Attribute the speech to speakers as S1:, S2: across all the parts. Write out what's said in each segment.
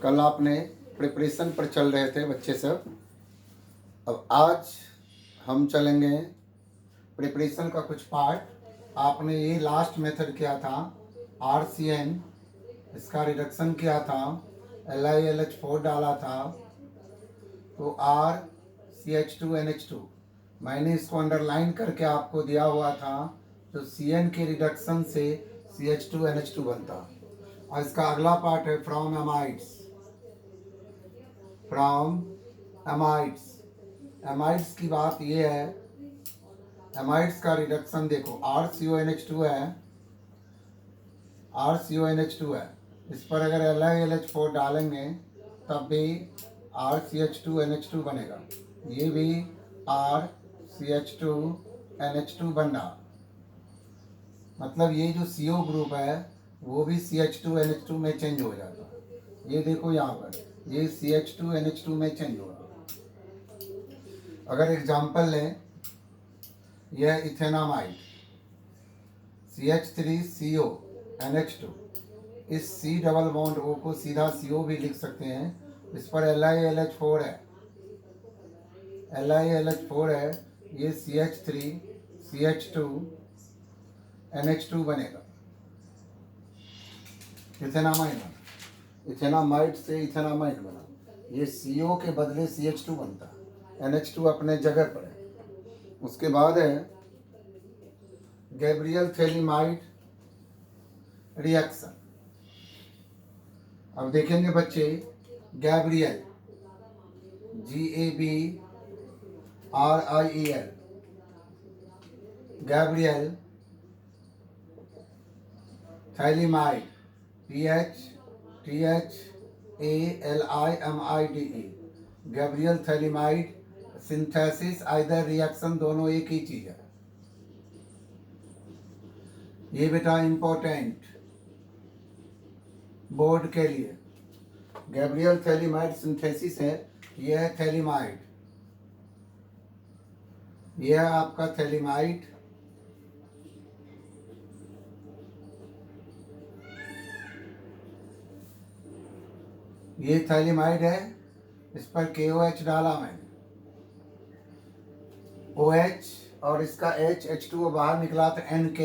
S1: कल आपने प्रिपरेशन पर चल रहे थे बच्चे सब। अब आज हम चलेंगे प्रिपरेशन का कुछ पार्ट। आपने ये लास्ट मेथड किया था RCN, इसका रिडक्शन किया था, LiLH4 डाला था तो RCH2NH2। मैंने इसको अंडरलाइन करके आपको दिया हुआ था तो CN के रिडक्शन से CH2NH2 बनता। और इसका अगला पार्ट है फ्रॉम एमाइड्स। एमाइड्स की बात ये है, एमाइड्स का रिडक्शन देखो RCONH2 है, RCONH2 है, इस पर अगर LiLH4 डालेंगे तब भी RCH2NH2 बनेगा। ये भी RCH2NH2 बन रहा, मतलब ये जो CO ग्रुप है वो भी CH2NH2 में चेंज हो जाता है। ये देखो यहाँ पर ये CH2NH2 में चेंज होगा। अगर एग्जाम्पल लें, यह इथेनामाइड CH3CONH2, इस C डबल बॉन्ड O को सीधा CO भी लिख सकते हैं। इस पर LiLH4 है, LiLH4 है, ये CH3CH2NH2 बनेगा, इथेनामाइड बना। इथेनामाइड से इथेनामाइड बना, ये CO के बदले CH2 बनता है, NH2 अपने जगह पर है। उसके बाद है गैब्रियल थैलीमाइड रिएक्शन। अब देखेंगे बच्चे, Gabriel GABRIEL, Gabriel phthalimide THALIMIDE, Gabriel phthalimide synthesis either reaction, दोनों एक ही चीज है। ये बेटा इंपॉर्टेंट बोर्ड के लिए, गैब्रियल थैलीमाइड सिंथेसिस है, यह है थैलीमाइड, यह है आपका थैलीमाइड, ये थैलीमाइड है, इस पर KOH डाला मैंने, OH और इसका H2O बाहर निकला तो NK,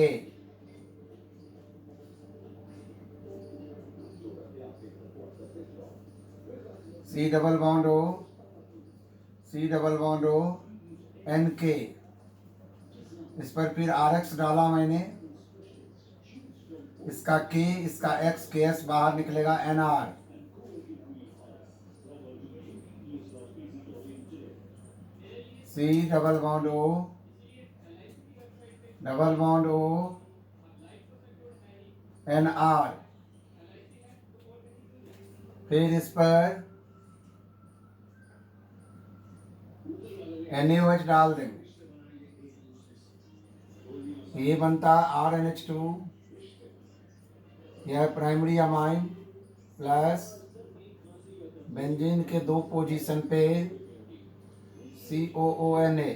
S1: C double bond O NK, इस पर फिर RX डाला मैंने, इसका K, इसका X, KS बाहर निकलेगा NR, C double bond O NR, फिर इस पर NaOH डाल देंगे, ये बनता RNH2, यह प्राइमरी अमाइन प्लस बेंजीन के दो पोजीशन पे COONA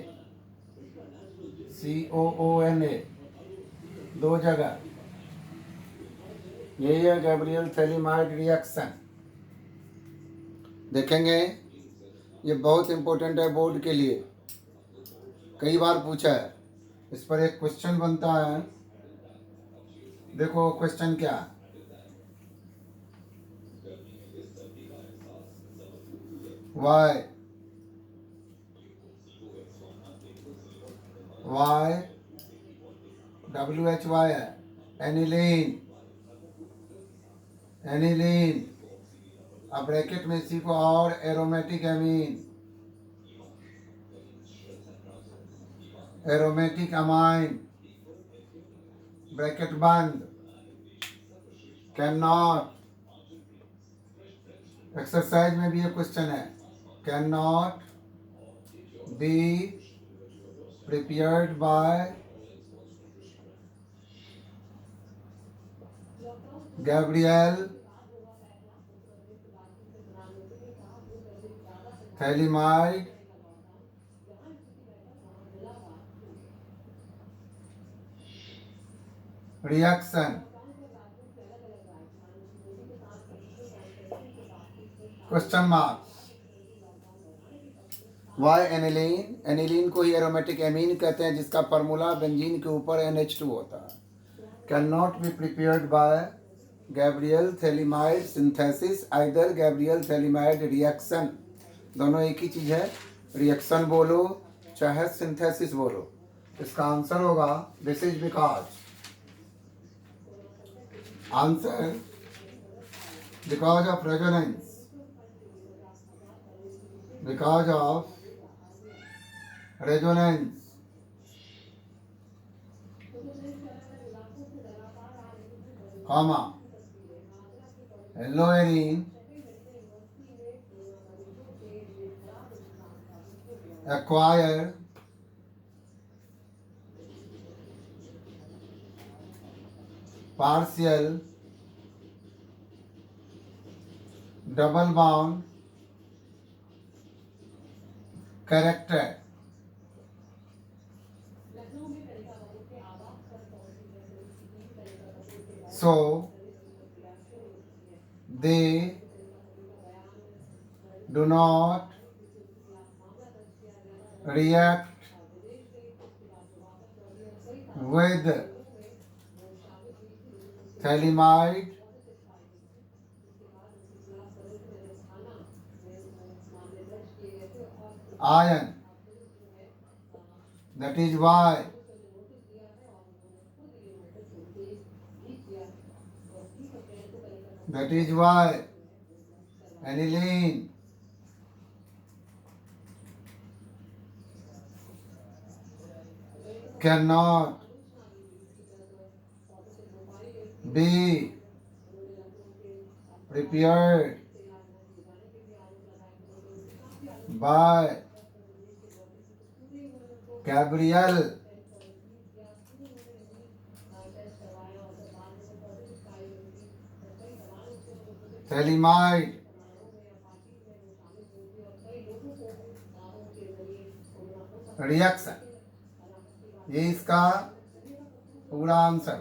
S1: दो जगह, यही है गैब्रियल थैलीमाइड रिएक्शन। देखेंगे, ये बहुत इंपॉर्टेंट है बोर्ड के लिए, कई बार पूछा है। इस पर एक क्वेश्चन बनता है, देखो क्वेश्चन क्या है, WHY है, एनिलीन, अब ब्रैकेट में इसी को और एरोमेटिक अमाइन, ब्रैकेट बंद, कैन नॉट, एक्सरसाइज में भी ये क्वेश्चन है, can not be prepared by Gabriel phthalimide reaction. Question mark. Why aniline? Aniline को ही एरोमेटिक एमीन कहते हैं, जिसका फार्मूला बेंजीन के ऊपर NH2 होता है। Can not be prepared by Gabriel phthalimide synthesis, either Gabriel phthalimide reaction. दोनों एक ही चीज है, रिएक्शन बोलो चाहे सिंथेसिस बोलो। इसका आंसर होगा this is because, answer because of resonance, because of resonance. comma Haloarine acquire partial double bond character. So they do not react with thalidomide ion. That is why aniline cannot be prepared by Gabriel thalidomide reaction. ये इसका पूरा answer.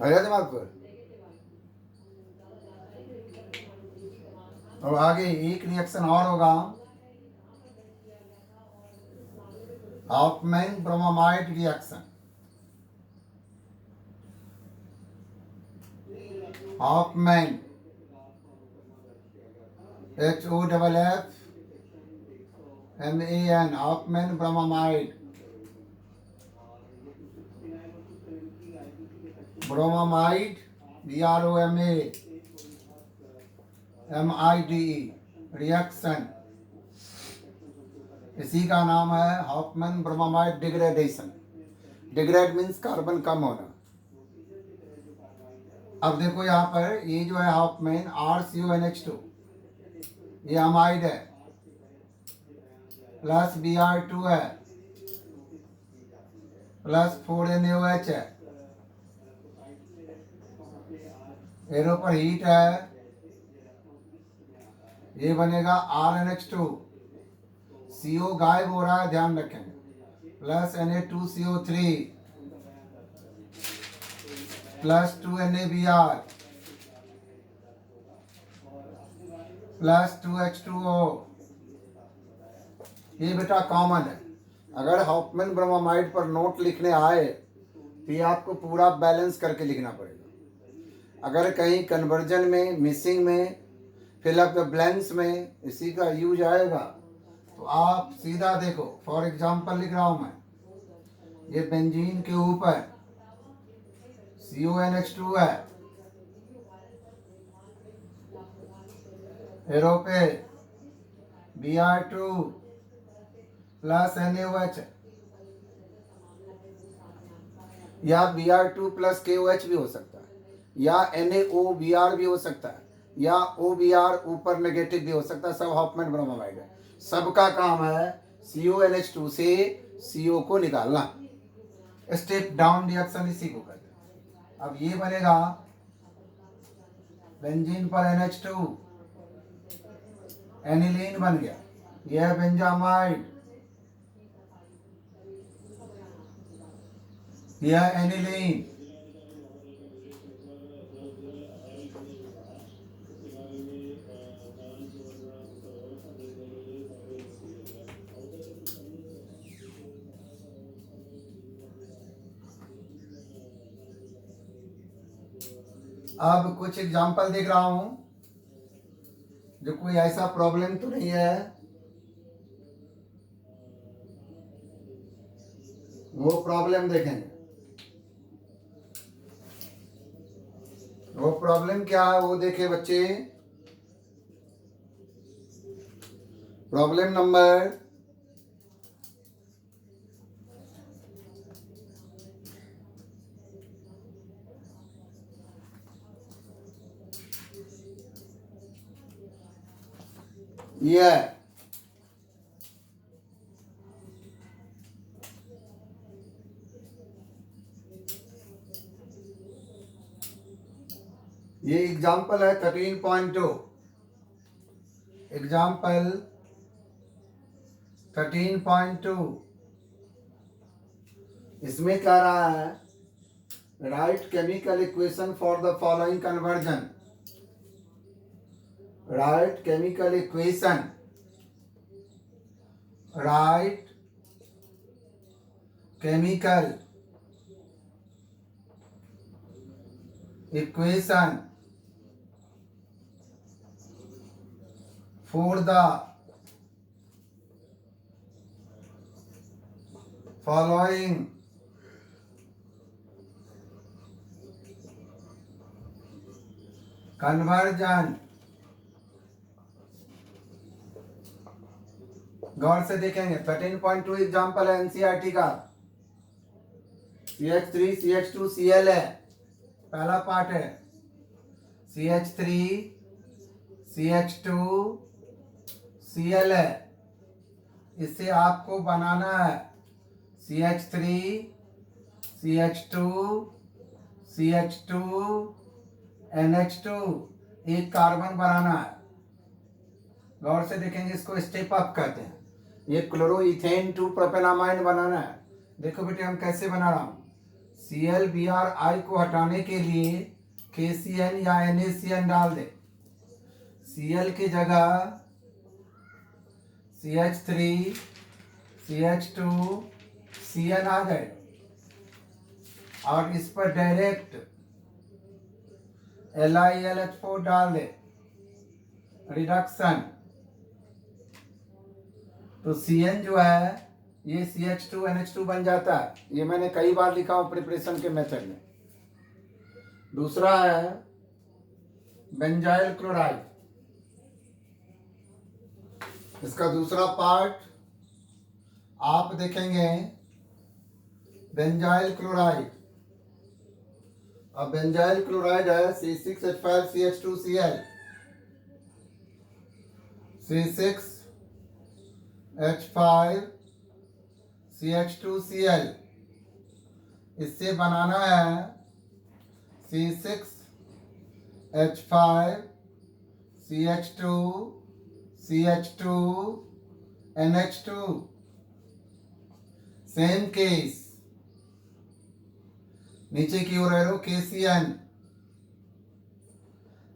S1: आया दिमाग पर? और आगे एक reaction और होगा, Hoffmann bromamide reaction. Hoffmann HOFFMAN Hoffmann bromamide. Bromamide BROMAMIDE reaction, इसी का नाम है Hoffmann bromamide degradation. Degrade means carbon कम होना। अब देखो यहाँ पर ये जो है हॉफमैन RCONH2, ये अमाइड है, प्लस Br2 है, प्लस 4NaOH है, एरो पर हीट है, ये बनेगा RNH2, CO गायब हो रहा है, ध्यान रखें, plus Na2CO3 plus 2NaBr plus 2H2O। ये बेटा कॉमन है। अगर हॉफमैन ब्रोमामाइड पर नोट लिखने आए तो ये आपको पूरा बैलेंस करके लिखना पड़ेगा। अगर कहीं कन्वर्जन में, मिसिंग में, फिल अप द ब्लैंक्स में इसी का यूज आएगा तो आप सीधा देखो। फॉर एग्जांपल लिख रहा हूं मैं, ये बेंजीन के ऊपर CONH2 है, एरो पे Br2 प्लस NaOH, या Br2 प्लस KOH भी हो सकता है, या NaOBr भी हो सकता है, या OBr ऊपर नेगेटिव भी हो सकता है। सब हॉफमैन ब्रोमामाइड है। सबका काम है CONH2 से CO को निकालना। स्टेप डाउन रिएक्शन इसी को कहते हैं। अब ये बनेगा बेंजीन पर NH2, एनिलीन बन गया, यह बेंजामाइड, यह एनिलीन, अब कुछ एग्जांपल देख रहा हूं जो कोई ऐसा प्रॉब्लम तो नहीं है, वो प्रॉब्लम देखेंगे। वो प्रॉब्लम क्या है वो देखे बच्चे। प्रॉब्लम नंबर ये है। ये एग्जाम्पल है 13.2। एग्जाम्पल 13.2। इसमें कह रहा है right chemical equation for the following conversion. Right chemical equation, right chemical equation for the following conversion। गौर से देखेंगे 13.2 एग्जाम्पल है एनसीईआरटी का। CH3 CH2 Cl है, पहला पार्ट है। CH3 CH2 Cl है। इससे आपको बनाना है CH3 CH2 CH2 NH2, एक कार्बन बनाना है। गौर से देखेंगे, इसको स्टेप अप कहते हैं। ये क्लोरो इथेन 2 प्रोपेनामाइड बनाना है। देखो बेटे हम कैसे बना रहा हूँ। ClBrI को हटाने के लिए KCN या NaCN डाल दे। Cl की जगह CH3 CH2 Cn आ जाए और इस पर डायरेक्ट LiLH4 डाल दे, रिडक्शन। तो Cn जो है ये CH2 NH2 बन जाता है। ये मैंने कई बार लिखा हूं प्रिपरेशन के मेथड में। दूसरा है बेंजाइल क्लोराइड। इसका दूसरा पार्ट आप देखेंगे बेंजाइल क्लोराइड। अब बेंजाइल क्लोराइड है C6H5CH2Cl। C6H5CH2Cl। इससे बनाना है C6H5CH2CH2NH2। सेम केस, नीचे की ओर एरो KCN।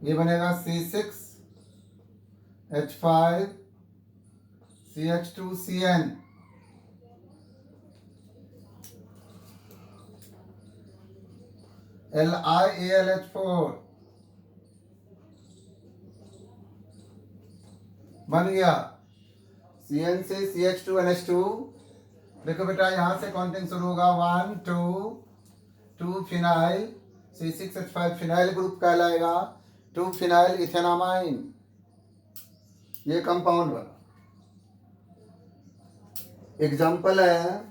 S1: ये बनेगा C6H5CH2Cn। LiAlH4 बन गया। Cn से CH2NH2। देखो बेटा यहां से काउंटिंग शुरू होगा 1 2 2 फिनाइल C6H5 फिनाइल ग्रुप कहलाएगा। 2 फिनाइल इथेनामाइन, ये कंपाउंड बना। एग्जाम्पल है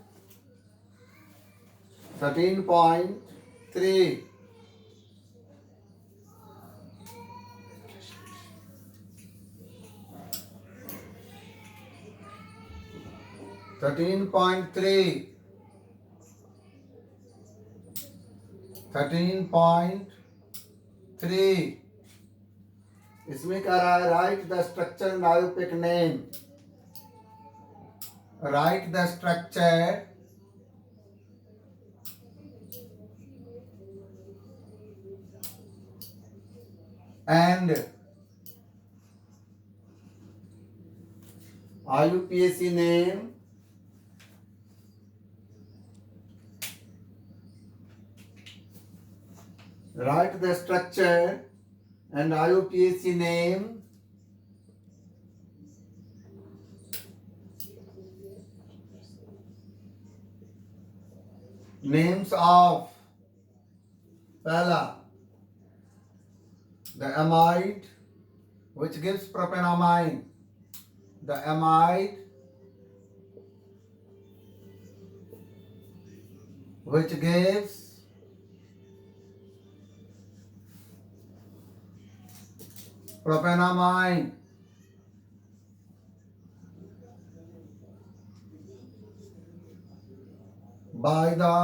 S1: 13.3। 13.3 इसमें कह रहा है write the structure and IUPAC name. Write the structure and IUPAC name write the structure and IUPAC name. Names of पहला the amide which gives propanamine, the amide which gives propanamine, by the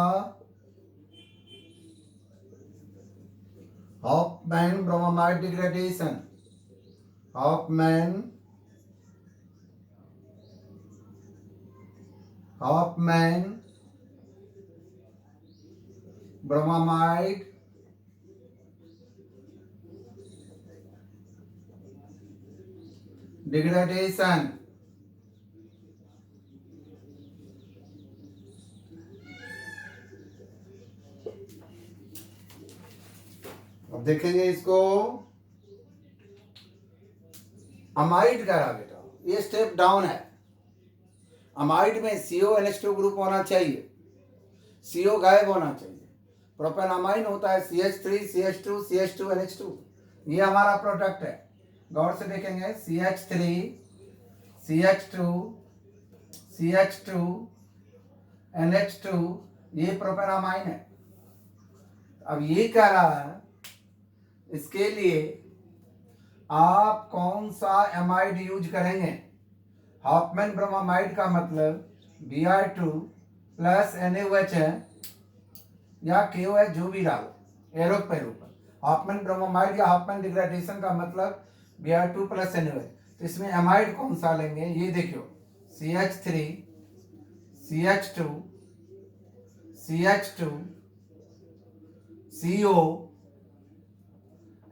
S1: Hofmann bromamide degradation. Hofmann bromamide degradation. अब देखेंगे इसको amide का रहा बेटा, ये step down है। Amide में CONH2 ग्रुप होना चाहिए, CO गायब होना चाहिए। प्रोपेनामाइन होता है CH3 CH2 CH2 NH2, ये हमारा प्रोडक्ट है। गौर से देखेंगे CH3 CH2 CH2 NH2, ये प्रोपेनामाइन है। अब ये कह रहा है इसके लिए आप कौन सा एमाइड यूज करेंगे। हॉफमैन ब्रोमामाइड का मतलब Br2 प्लस NaOH है या KOH, जो भी डालो एरो पे ऊपर। हॉफमैन ब्रोमामाइड या हॉफमैन डिग्रेडेशन का मतलब Br2 प्लस NaOH। तो इसमें एमाइड कौन सा लेंगे, ये देखियो CH3 CH2 CH2 CO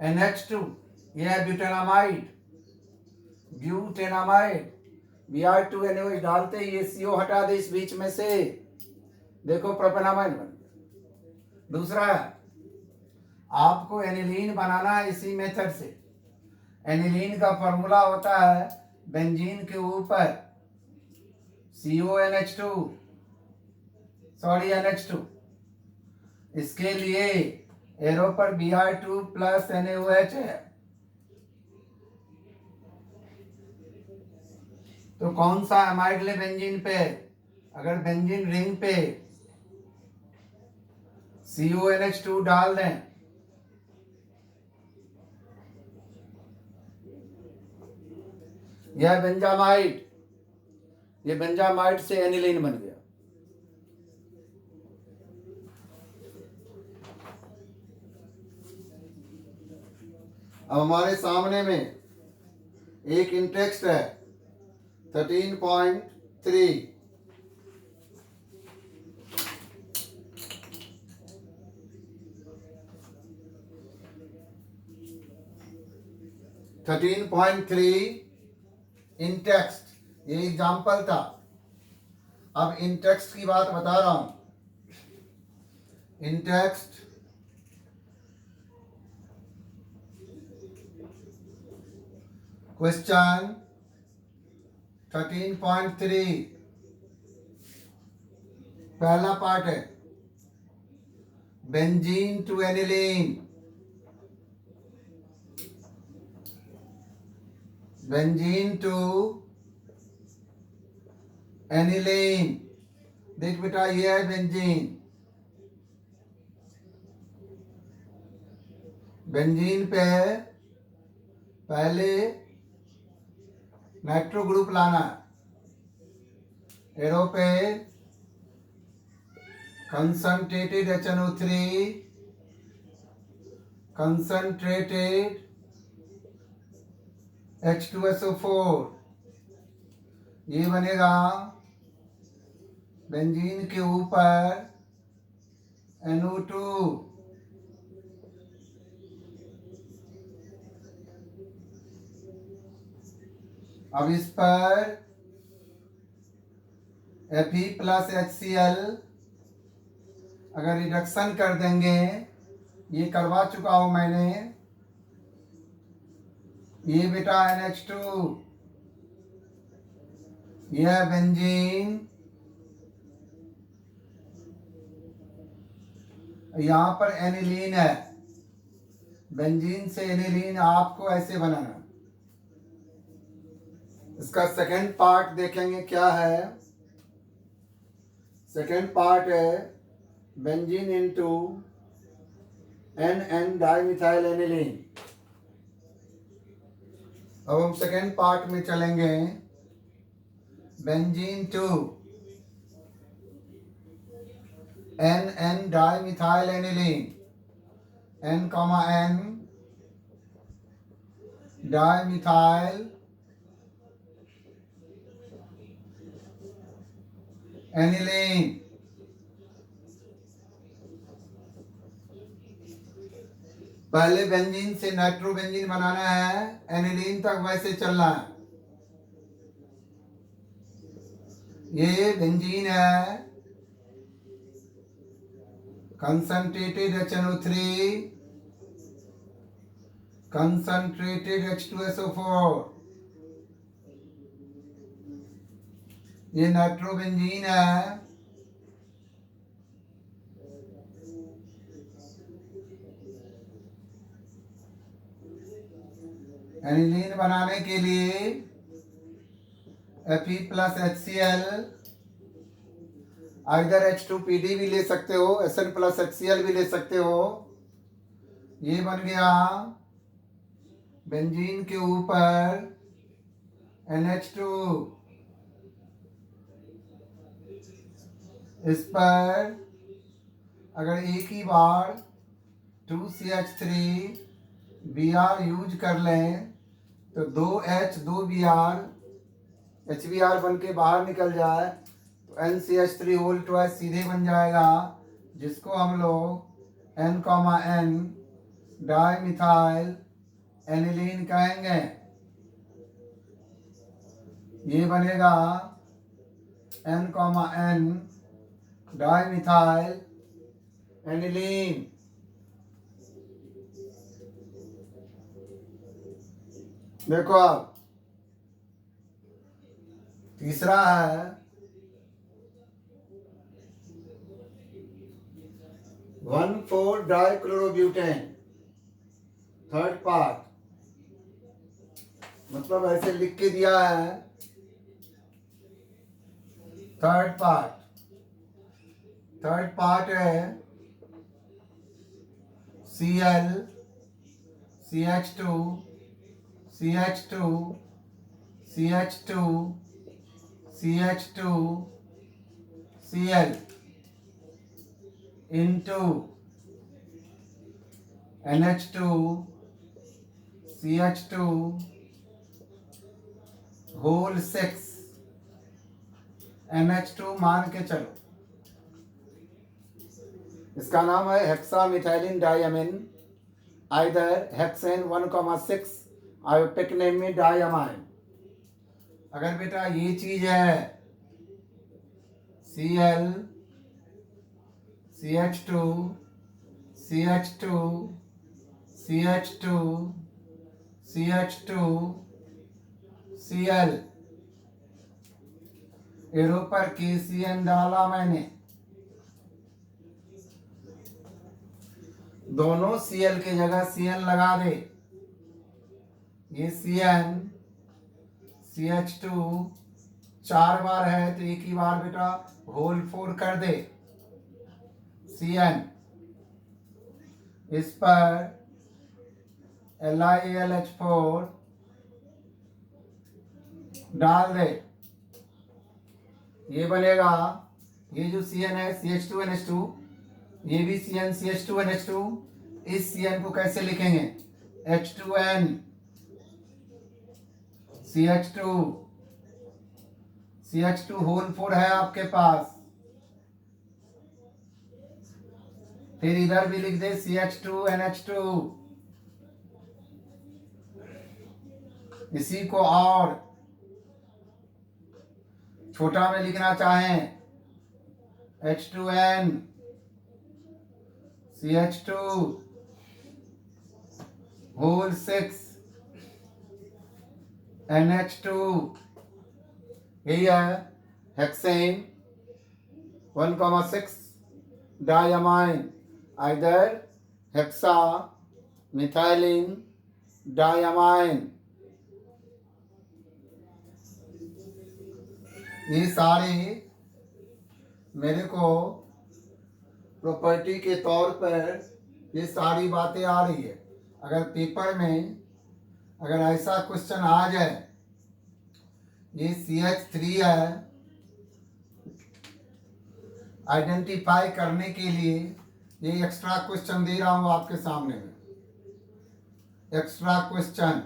S1: NH2, ये है ब्यूटेनामाइड। Br2 NaOH डालते ही ये CO हटा दे इस बीच में से, देखो प्रोपेनामाइड बन गया। दूसरा है आपको एनिलीन बनाना है इसी मेथड से। एनिलीन का फॉर्मूला होता है बेंजीन के ऊपर NH2। इसके लिए एरो पर Br2 प्लस NaOH है। तो कौन सा एमाइड ले बेंजीन पे, अगर बेंजीन रिंग पे CONH2 डाल दें यह बेंजामाइड, ये बेंजामाइड से एनिलीन बन गया। अब हमारे सामने में एक इंटेक्स्ट है 13.3। इन टेक्स्ट, ये एग्जाम्पल था। अब इन टेक्स्ट की बात बता रहा हूं। इन टेक्स्ट क्वेश्चन 13.3 पहला पार्ट है benzene to aniline. Benzene to aniline, देख बेटा ये है बेंजीन। बेंजीन पे पहले नाइट्रो ग्रुप लाना है, एरो पे कंसंट्रेटेड HNO3, कंसंट्रेटेड H2SO4, ये बनेगा बेंजीन के ऊपर NO2। अब इस पर Fe प्लस HCl अगर रिडक्शन कर देंगे ये करवा चुका हूं मैंने। ये बेटा NH2, यह बेंजीन, यहां पर एनिलीन है। बेंजीन से एनिलीन आपको ऐसे बनाना। इसका सेकंड पार्ट देखेंगे क्या है। सेकंड पार्ट है benzene into NN dimethyl aniline. अब हम सेकंड पार्ट में चलेंगे। Benzene to NN dimethyl aniline, N, N dimethyl aniline. पहले बेंजीन से नाइट्रोबेंजीन बनाना है, एनिलीन तक वैसे चलना है। ये बेंजीन है, कंसंट्रेटेड HNO3, कंसंट्रेटेड H2SO4। ये नाइट्रोबेंजीन है, एनिलीन बनाने के लिए Fe प्लस HCl, इधर H2PD भी ले सकते हो, Sn प्लस HCl भी ले सकते हो। ये बन गया बेंजीन के ऊपर NH2, इस पर अगर एक ही बार 2CH3 Br यूज कर लें तो 2H 2Br HBr बन के बाहर निकल जाए तो NCH3 होल ट्वाइस सीधे बन जाएगा, जिसको हम लोग N, N डाइमिथाइल एनिलीन कहेंगे। ये बनेगा N, N डाइमिथाइल एनिलीन। देखो आप, तीसरा है 1,4-डाइक्लोरोब्यूटेन, थर्ड पार्ट। मतलब ऐसे लिख के दिया है, थर्ड पार्ट है Cl CH2 CH2 CH2 CH2 Cl into NH2 CH2 whole 6 NH2 मान के चलो। इसका नाम है हेक्सामिथाइलिन डाइअमीन, आइदर हेक्सेन 1,6 आयोटिक नेम में डाइअमाइन। अगर बेटा ये चीज है Cl CH2 CH2 CH2 CH2 Cl, arrow पर KCN डाला मैंने, दोनों Cl की जगह Cn लगा दे। ये Cn CH2 4 बार है तो एक ही बार बेटा होल 4 कर दे Cn। इस पर LiAlH4 डाल दे, ये बनेगा। ये जो Cn है CH2NH2, ये भी Cn CH2NH2। इस Cn को कैसे लिखेंगे? H2N CH2 CH2 होल 4 है आपके पास, फिर इधर भी लिख दे CH2NH2। इसी को और छोटा में लिखना चाहें H2N CH2 होल 6 NH2, यही है hexane 1,6 diamine, either hexa methylene diamine. ये सारे मेरे को प्रॉपर्टी के तौर पर ये सारी बातें आ रही है। अगर पेपर में अगर ऐसा क्वेश्चन आ जाए, ये CH3 है, आइडेंटिफाई करने के लिए ये एक्स्ट्रा क्वेश्चन दे रहा हूं आपके सामने में। एक्स्ट्रा क्वेश्चन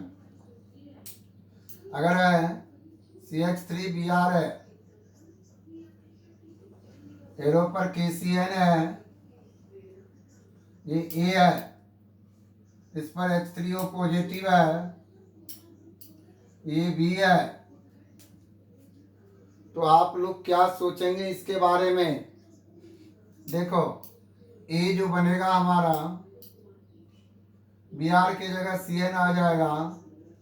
S1: अगर है CH3Br है, एरो पर KCN है, ये A है, इस पर H3O पॉजिटिव है, ये B है, तो आप लोग क्या सोचेंगे इसके बारे में? देखो A जो बनेगा हमारा, Br की जगह Cn आ जाएगा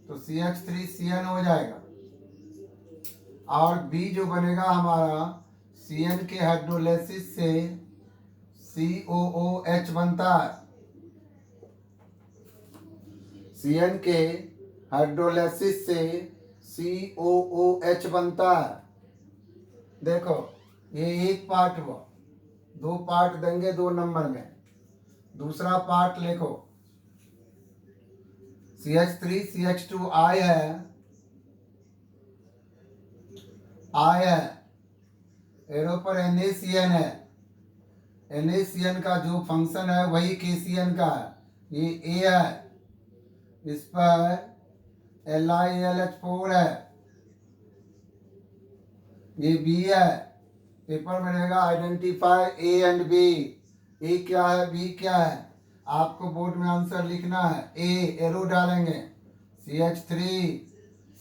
S1: तो CH3Cn हो जाएगा, और B जो बनेगा हमारा Cn के हाइड्रोलाइसिस से COOH बनता है। Cn के हाइड्रोलाइसिस से COOH बनता है। देखो ये एक पार्ट हुआ, 2 पार्ट देंगे 2 नंबर में। दूसरा पार्ट लिखो, CH3 CH2 I है, एरो पर NaCN है, NaCN का जो फंक्शन है वही KCN का है, ये A है, इस पर LiAlH4 है, ये B है। पेपर में रहेगा identify A and B। A क्या है, B क्या है, आपको बोर्ड में आंसर लिखना है। A एरो डालेंगे, CH3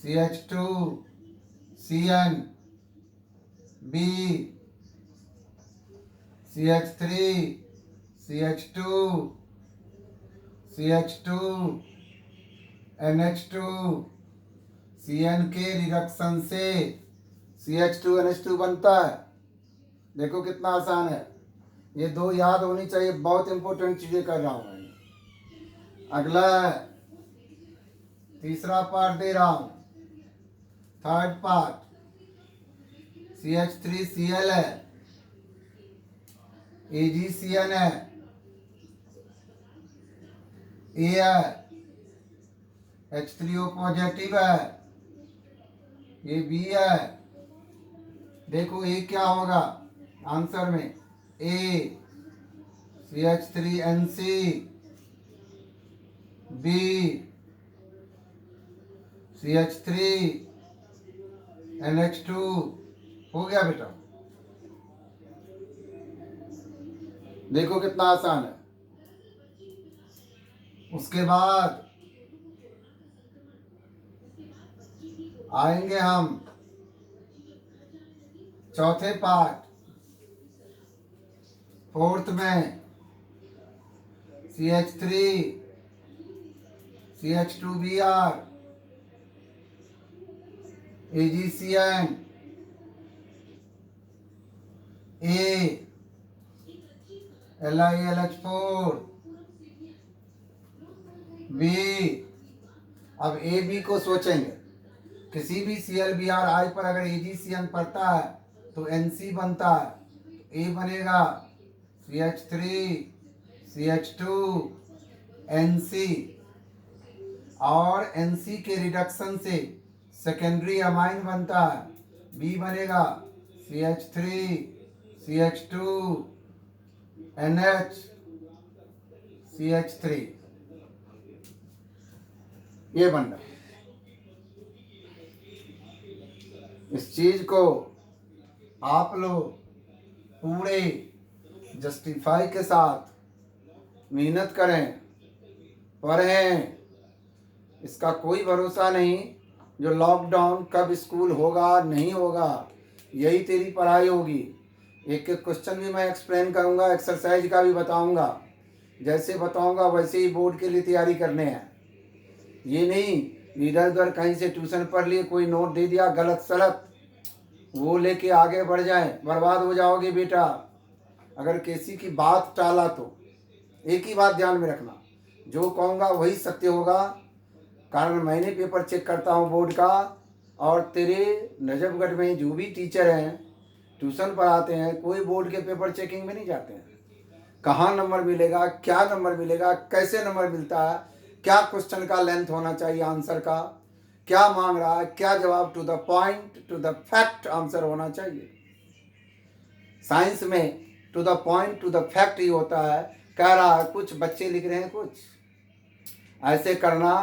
S1: CH2 CN, B CH3 CH2 CH2 NH2, Cn के रिडक्शन से CH2NH2 बनता है। देखो कितना आसान है, ये 2 याद होनी चाहिए, बहुत इंपॉर्टेंट चीजें कर रहा हूं मैं। अगला तीसरा पार्ट दे रहा हूं, थर्ड पार्ट, CH3Cl है, AgCN है, A है, H3O पॉजिटिव है, ये B है। देखो A क्या होगा आंसर में, A CH3NC, B CH3NH2। हो गया बेटा, देखो कितना आसान है। उसके बाद आएंगे हम चौथे पार्ट, फोर्थ में, CH3 CH2Br, AgCN, A LiAlH4, B। अब A B को सोचेंगे, किसी भी ClBr पर अगर AgCN पड़ता है तो NC बनता है, A बनेगा CH3 CH2 NC, और NC के रिडक्शन से सेकेंडरी अमाइन बनता है, B बनेगा CH3 CH2 NH CH3, ये बन रहा है। इस चीज को आप लोग पूरे जस्टिफाई के साथ मेहनत करें, पढ़ें। इसका कोई भरोसा नहीं जो लॉकडाउन कब स्कूल होगा नहीं होगा, यही तेरी पढ़ाई होगी। एक एक क्वेश्चन भी मैं एक्सप्लेन करूंगा, एक्सरसाइज का भी बताऊंगा, जैसे बताऊंगा वैसे ही बोर्ड के लिए तैयारी करने हैं। ये नहीं इधर उधर कहीं से ट्यूशन पढ़ लिए, कोई नोट दे दिया गलत सलत, वो लेके आगे बढ़ जाए, बर्बाद हो जाओगे बेटा। अगर किसी की बात टाला तो एक ही बात ध्यान में रखना, जो कहूँगा वही सत्य होगा। कारण मैंने पेपर चेक करता हूँ बोर्ड का, और तेरे नजफगढ़ में जो भी टीचर हैं ट्यूशन पढ़ाते हैं, कोई बोर्ड के पेपर चेकिंग में नहीं जाते हैं। कहाँ नंबर मिलेगा, क्या नंबर मिलेगा, कैसे नंबर मिलता है, क्या क्वेश्चन का लेंथ होना चाहिए आंसर का, क्या मांग रहा है, क्या जवाब, to the point to the fact answer होना चाहिए। साइंस में to the point to the fact ही होता है। कह रहा है कुछ, बच्चे लिख रहे हैं कुछ, ऐसे करना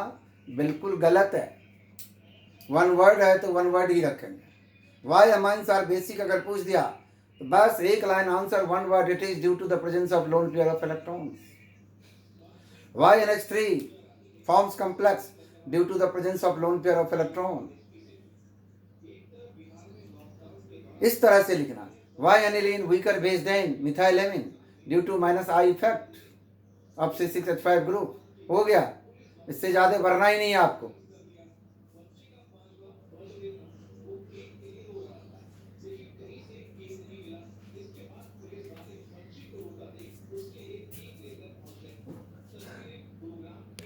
S1: बिल्कुल गलत है। वन वर्ड है तो वन वर्ड ही रखेंगे। वाई अमाइंस आर बेसिक अगर पूछ दिया तो बस एक line answer, one word, it is due to the presence of lone pair of electrons. Why NH3 forms complex due to the presence of lone pair of electron. इस तरह से लिखना। Why aniline weaker base than methylamine due to -I effect of C6H5 group. हो गया, इससे ज्यादा भरना ही नहीं है आपको।